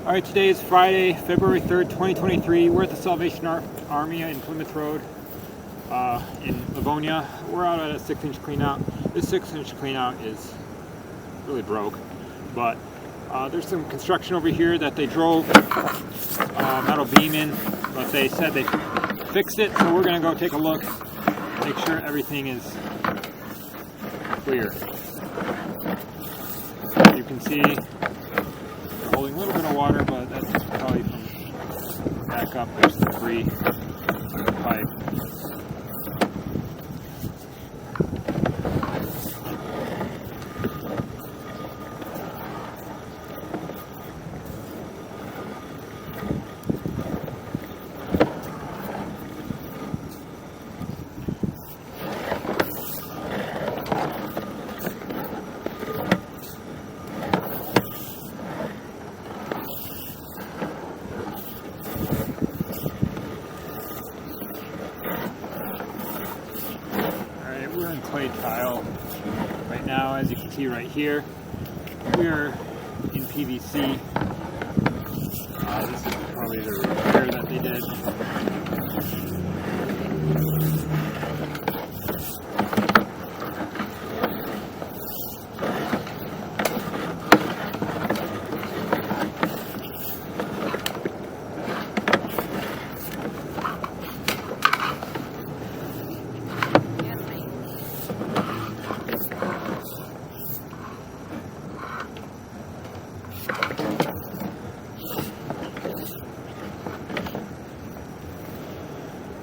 Alright, today is Friday, February 3rd, 2023. We're at the Salvation Army in Plymouth Rd in Livonia. We're out at a 6-inch cleanout. This 6-inch cleanout is really broke, but there's some construction over here that they drove metal beam in, but they said they fixed it, so we're going to go take a look, make sure everything is clear. You can see holding a little bit of water, but that's probably from back up. There's debris in the pipe. We're in clay tile right now, as you can see right here. We're in PVC. This is probably the repair that they did.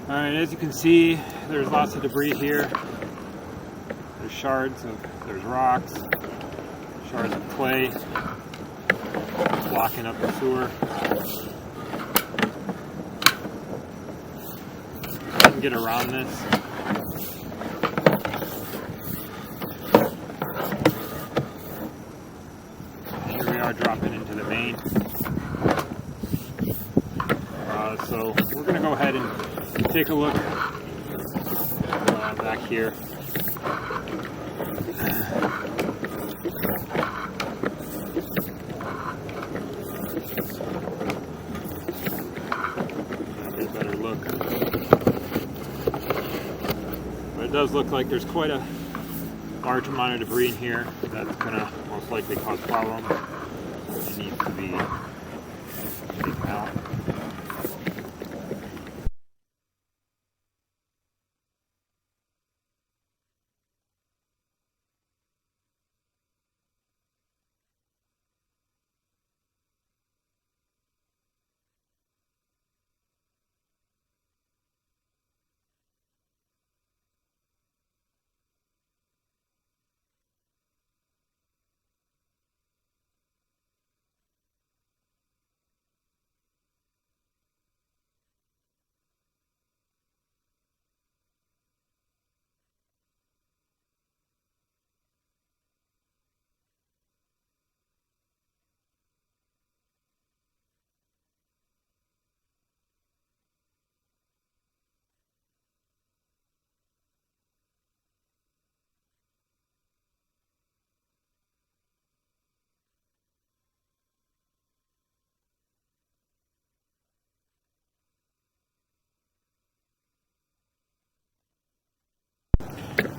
Alright, as you can see, there's lots of debris here. There's shards there's rocks, shards of clay, blocking up the sewer. You can get around this. Here we are dropping into the main. So we're going to go ahead and take a look back here. Get a better look. But it does look like there's quite a large amount of debris in here that's going to most likely cause problems. It needs to be taken out.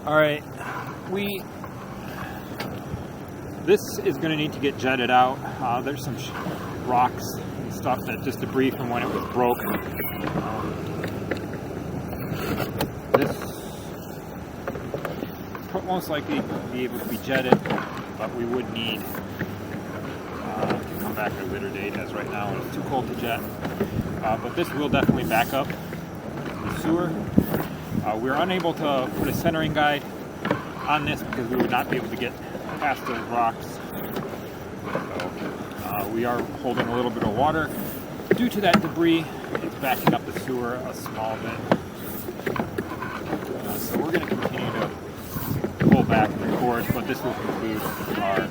Alright, this is going to need to get jetted out. There's some rocks and stuff that just debris from when it was broke. This will most likely be able to be jetted, but we would need to come back at a later date, as right now it's too cold to jet. But this will definitely back up the sewer. We were unable to put a centering guide on this because we would not be able to get past those rocks. So we are holding a little bit of water. Due to that debris, it's backing up the sewer a small bit. So we're going to continue to pull back and record, but this will conclude our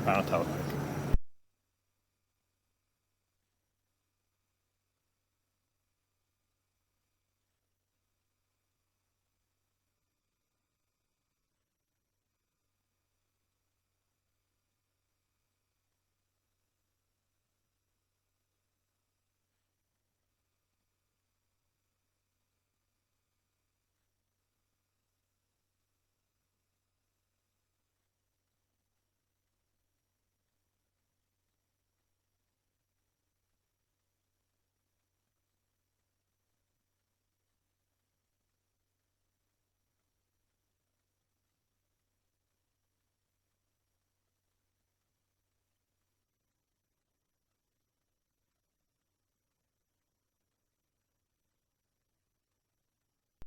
final telephone.